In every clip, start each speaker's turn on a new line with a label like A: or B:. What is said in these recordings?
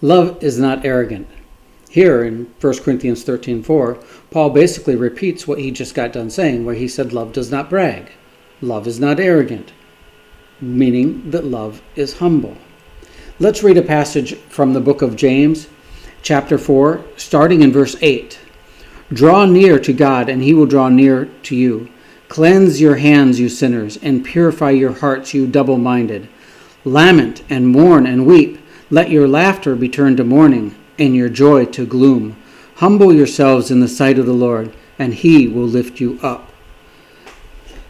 A: Love is not arrogant. Here in 1 Corinthians 13:4, Paul basically repeats what he just got done saying, where he said love does not brag. Love is not arrogant, meaning that love is humble. Let's read a passage from the book of James, chapter 4, starting in verse 8. Draw near to God, and he will draw near to you. Cleanse your hands, you sinners, and purify your hearts, you double-minded. Lament and mourn and weep. Let your laughter be turned to mourning, and your joy to gloom. Humble yourselves in the sight of the Lord, and he will lift you up.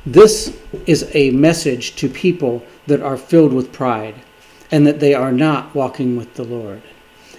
A: This is a message to people that are filled with pride, and that they are not walking with the Lord.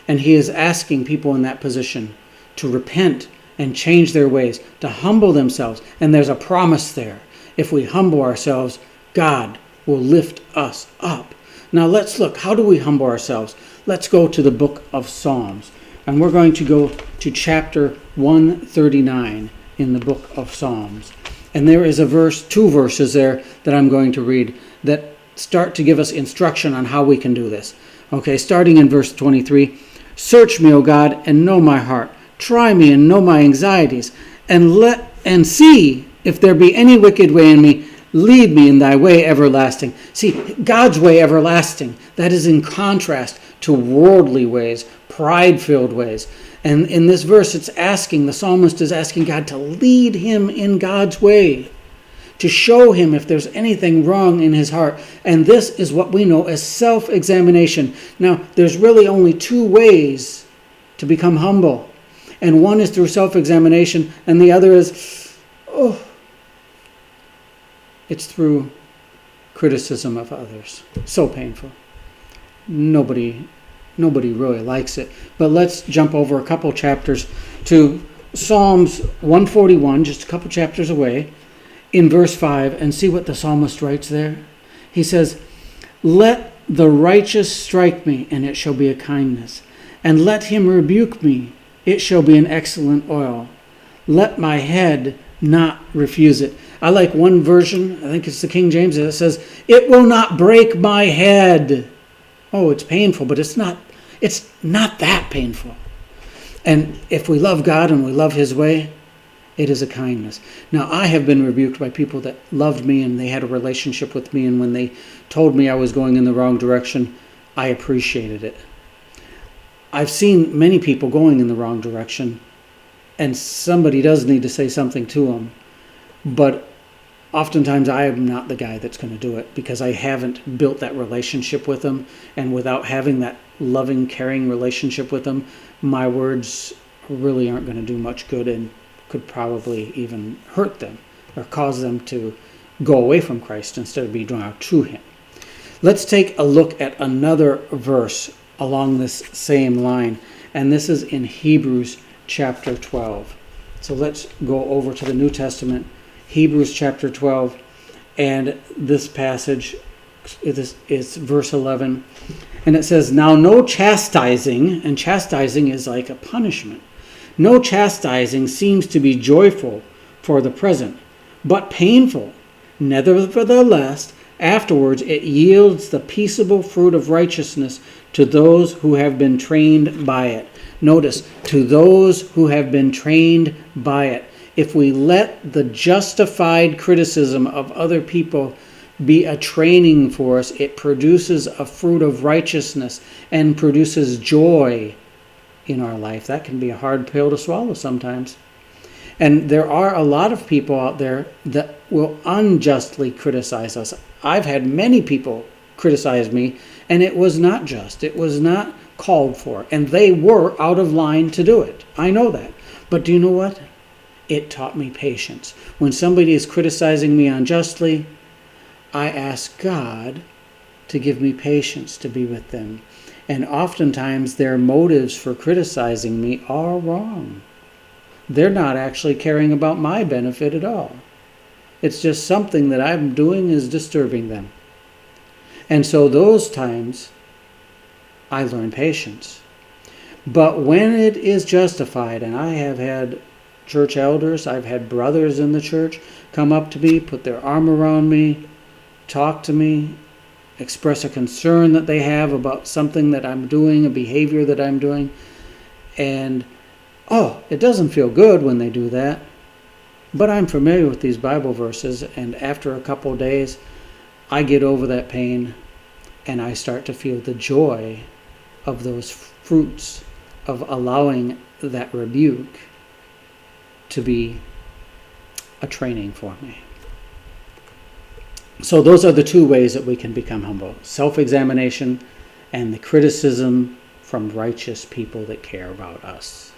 A: And he is asking people in that position to repent and change their ways, to humble themselves. And there's a promise there. If we humble ourselves, God will lift us up. Now let's look. How do we humble ourselves? Let's go to the book of Psalms. And we're going to go to chapter 139 in the book of Psalms. And there is two verses there that I'm going to read that start to give us instruction on how we can do this. Okay, starting in verse 23. Search me, O God, and know my heart. Try me and know my anxieties, and see if there be any wicked way in me. Lead me in thy way everlasting. See, God's way everlasting, that is in contrast to worldly ways, pride-filled ways. And in this verse, the psalmist is asking God to lead him in God's way, to show him if there's anything wrong in his heart. And this is what we know as self-examination. Now, there's really only two ways to become humble. And one is through self-examination, and the other is, it's through criticism of others. So painful. Nobody really likes it. But let's jump over a couple chapters to Psalms 141, just a couple chapters away, in verse 5, and see what the psalmist writes there. He says, let the righteous strike me, and it shall be a kindness. And let him rebuke me, it shall be an excellent oil. Let my head not refuse it. I like one version, I think it's the King James, that says, it will not break my head. Oh, it's painful, but it's not that painful. And if we love God and we love his way, it is a kindness. Now, I have been rebuked by people that loved me and they had a relationship with me, and when they told me I was going in the wrong direction, I appreciated it. I've seen many people going in the wrong direction, and somebody does need to say something to them. But oftentimes I am not the guy that's going to do it, because I haven't built that relationship with them. And without having that loving, caring relationship with them, my words really aren't going to do much good and could probably even hurt them or cause them to go away from Christ instead of being drawn to him. Let's take a look at another verse along this same line, and this is in Hebrews chapter 12. So let's go over to the New Testament, Hebrews chapter 12, and this passage is verse 11, and it says, now no chastising, and chastising is like a punishment, no chastising seems to be joyful for the present, but painful. Nevertheless, afterwards it yields the peaceable fruit of righteousness to those who have been trained by it. Notice, to those who have been trained by it. If we let the justified criticism of other people be a training for us, it produces a fruit of righteousness and produces joy in our life. That can be a hard pill to swallow sometimes. And there are a lot of people out there that will unjustly criticize us. I've had many people criticize me, and it was not just. It was not called for. And they were out of line to do it. I know that. But do you know what? It taught me patience. When somebody is criticizing me unjustly, I ask God to give me patience to be with them. And oftentimes their motives for criticizing me are wrong. They're not actually caring about my benefit at all. It's just something that I'm doing is disturbing them. And so those times, I learn patience. But when it is justified, and I have had church elders, I've had brothers in the church come up to me, put their arm around me, talk to me, express a concern that they have about something that I'm doing, a behavior that I'm doing. And, it doesn't feel good when they do that. But I'm familiar with these Bible verses, and after a couple of days, I get over that pain, and I start to feel the joy of those fruits of allowing that rebuke to be a training for me. So those are the two ways that we can become humble: self-examination and the criticism from righteous people that care about us.